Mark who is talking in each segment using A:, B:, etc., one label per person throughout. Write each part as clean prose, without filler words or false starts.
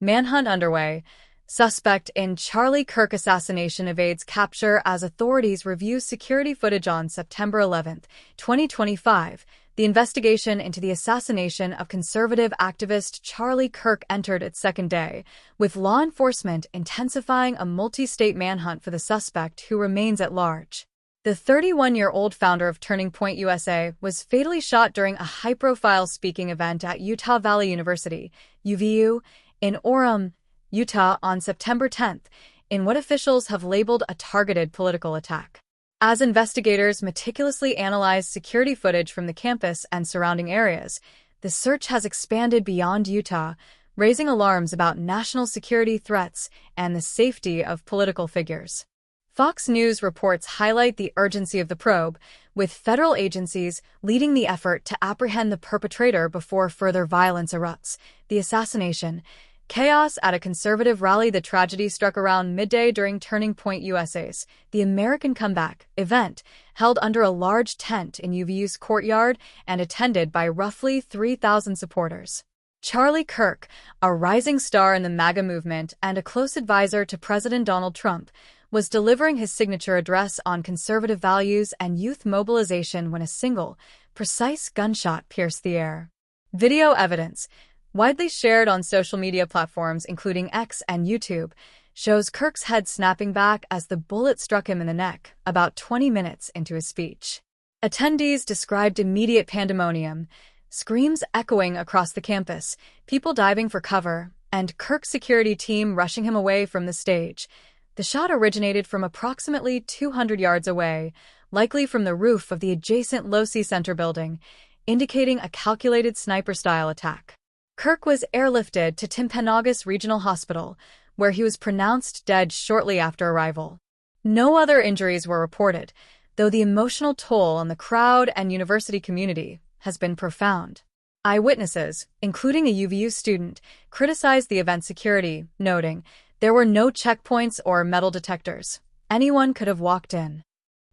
A: Manhunt underway. Suspect in Charlie Kirk assassination evades capture as authorities review security footage on September 11, 2025. The investigation into the assassination of conservative activist Charlie Kirk entered its second day, with law enforcement intensifying a multi-state manhunt for the suspect who remains at large. The 31-year-old founder of Turning Point USA was fatally shot during a high-profile speaking event at Utah Valley University, UVU, in Orem, Utah on September 10th, in what officials have labeled a targeted political attack. As investigators meticulously analyze security footage from the campus and surrounding areas, the search has expanded beyond Utah, raising alarms about national security threats and the safety of political figures. Fox News reports highlight the urgency of the probe, with federal agencies leading the effort to apprehend the perpetrator before further violence erupts. The assassination. Chaos at a conservative rally. The tragedy struck around midday during Turning Point USA's The American Comeback event, held under a large tent in UVU's courtyard and attended by roughly 3,000 supporters. Charlie Kirk, a rising star in the MAGA movement and a close advisor to President Donald Trump, was delivering his signature address on conservative values and youth mobilization when a single, precise gunshot pierced the air. Video evidence, widely shared on social media platforms including X and YouTube, shows Kirk's head snapping back as the bullet struck him in the neck about 20 minutes into his speech. Attendees described immediate pandemonium, screams echoing across the campus, people diving for cover, and Kirk's security team rushing him away from the stage. The shot originated from approximately 200 yards away, likely from the roof of the adjacent Losi Center building, indicating a calculated sniper-style attack. Kirk was airlifted to Timpanogos Regional Hospital, where he was pronounced dead shortly after arrival. No other injuries were reported, though the emotional toll on the crowd and university community has been profound. Eyewitnesses, including a UVU student, criticized the event's security, noting, "There were no checkpoints or metal detectors. Anyone could have walked in."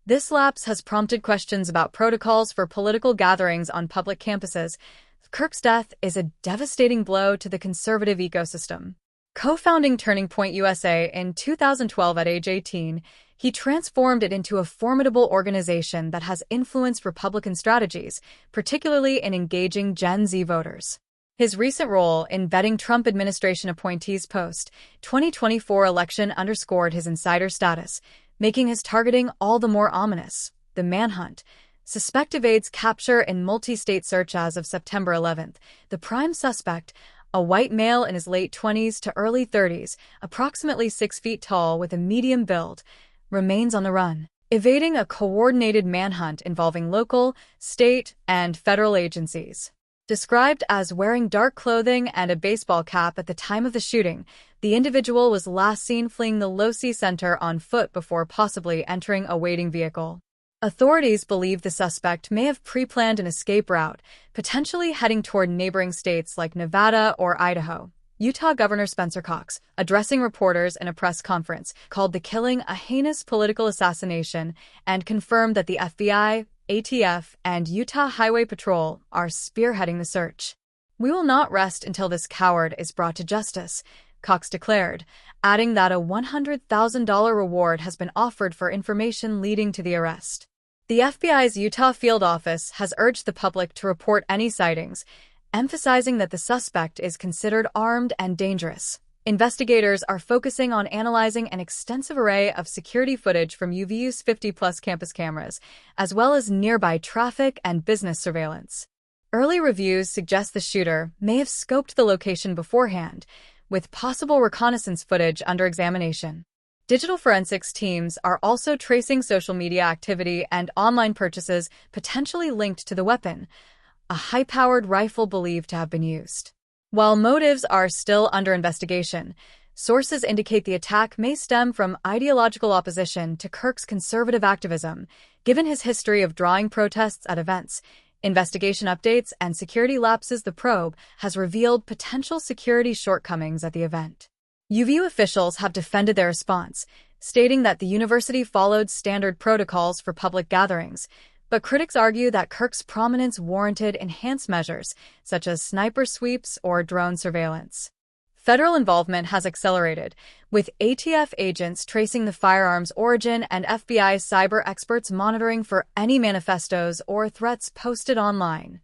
A: This lapse has prompted questions about protocols for political gatherings on public campuses. Kirk's death is a devastating blow to the conservative ecosystem. Co-founding Turning Point USA in 2012 at age 18, he transformed it into a formidable organization that has influenced Republican strategies, particularly in engaging Gen Z voters. His recent role in vetting Trump administration appointees post-2024 election underscored his insider status, making his targeting all the more ominous. The manhunt. Suspect evades capture in multi-state search as of September 11th. The prime suspect, a white male in his late 20s to early 30s, approximately 6 feet tall with a medium build, remains on the run, evading a coordinated manhunt involving local, state, and federal agencies. Described as wearing dark clothing and a baseball cap at the time of the shooting, the individual was last seen fleeing the Losi Center on foot before possibly entering a waiting vehicle. Authorities believe the suspect may have pre-planned an escape route, potentially heading toward neighboring states like Nevada or Idaho. Utah Governor Spencer Cox, addressing reporters in a press conference, called the killing a heinous political assassination and confirmed that the FBI, ATF, and Utah Highway Patrol are spearheading the search. "We will not rest until this coward is brought to justice," Cox declared, adding that a $100,000 reward has been offered for information leading to the arrest. The FBI's Utah field office has urged the public to report any sightings, emphasizing that the suspect is considered armed and dangerous. Investigators are focusing on analyzing an extensive array of security footage from UVU's 50-plus campus cameras, as well as nearby traffic and business surveillance. Early reviews suggest the shooter may have scoped the location beforehand, with possible reconnaissance footage under examination. Digital forensics teams are also tracing social media activity and online purchases potentially linked to the weapon, a high-powered rifle believed to have been used. While motives are still under investigation, sources indicate the attack may stem from ideological opposition to Kirk's conservative activism, given his history of drawing protests at events. Investigation updates and security lapses. The probe has revealed potential security shortcomings at the event. UVU officials have defended their response, stating that the university followed standard protocols for public gatherings, but critics argue that Kirk's prominence warranted enhanced measures, such as sniper sweeps or drone surveillance. Federal involvement has accelerated, with ATF agents tracing the firearms' origin and FBI cyber experts monitoring for any manifestos or threats posted online.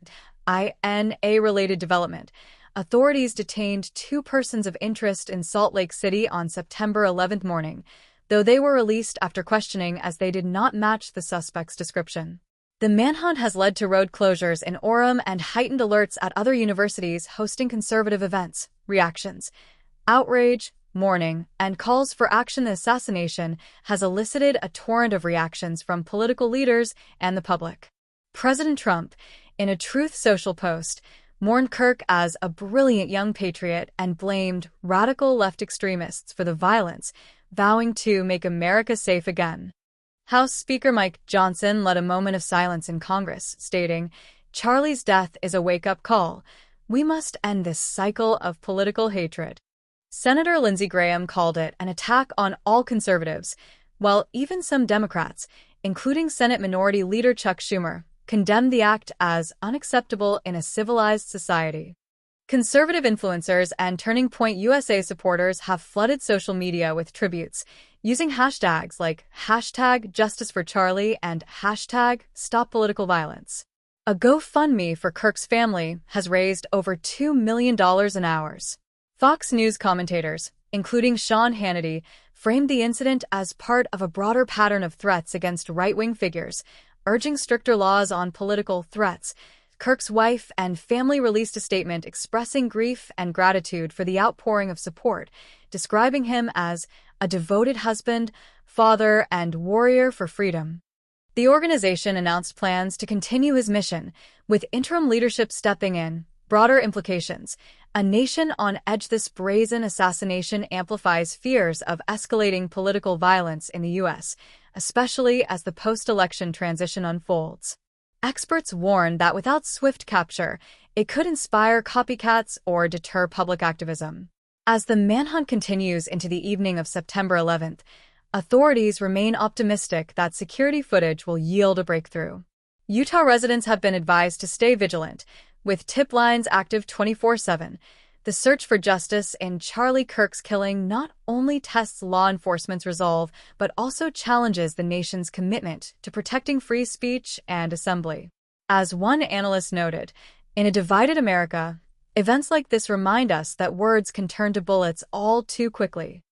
A: In a related development, authorities detained two persons of interest in Salt Lake City on September 11th morning, though they were released after questioning as they did not match the suspect's description. The manhunt has led to road closures in Orem and heightened alerts at other universities hosting conservative events. Reactions, outrage, mourning, and calls for action. The assassination has elicited a torrent of reactions from political leaders and the public. President Trump, in a Truth Social post, mourned Kirk as a brilliant young patriot and blamed radical left extremists for the violence, vowing to make America safe again. House Speaker Mike Johnson led a moment of silence in Congress, stating, "Charlie's death is a wake-up call. We must end this cycle of political hatred." Senator Lindsey Graham called it an attack on all conservatives, while even some Democrats, including Senate Minority Leader Chuck Schumer, condemned the act as unacceptable in a civilized society. Conservative influencers and Turning Point USA supporters have flooded social media with tributes, using hashtags like #JusticeForCharlie and #StopPoliticalViolence. A GoFundMe for Kirk's family has raised over $2 million in hours. Fox News commentators, including Sean Hannity, framed the incident as part of a broader pattern of threats against right-wing figures, urging stricter laws on political threats. Kirk's wife and family released a statement expressing grief and gratitude for the outpouring of support, describing him as a devoted husband, father, and warrior for freedom. The organization announced plans to continue his mission, with interim leadership stepping in. Broader implications. A nation on edge. This brazen assassination amplifies fears of escalating political violence in the U.S., especially as the post-election transition unfolds. Experts warn that without swift capture, it could inspire copycats or deter public activism. As the manhunt continues into the evening of September 11th, authorities remain optimistic that security footage will yield a breakthrough. Utah residents have been advised to stay vigilant, with tip lines active 24/7. The search for justice in Charlie Kirk's killing not only tests law enforcement's resolve, but also challenges the nation's commitment to protecting free speech and assembly. As one analyst noted, in a divided America, events like this remind us that words can turn to bullets all too quickly.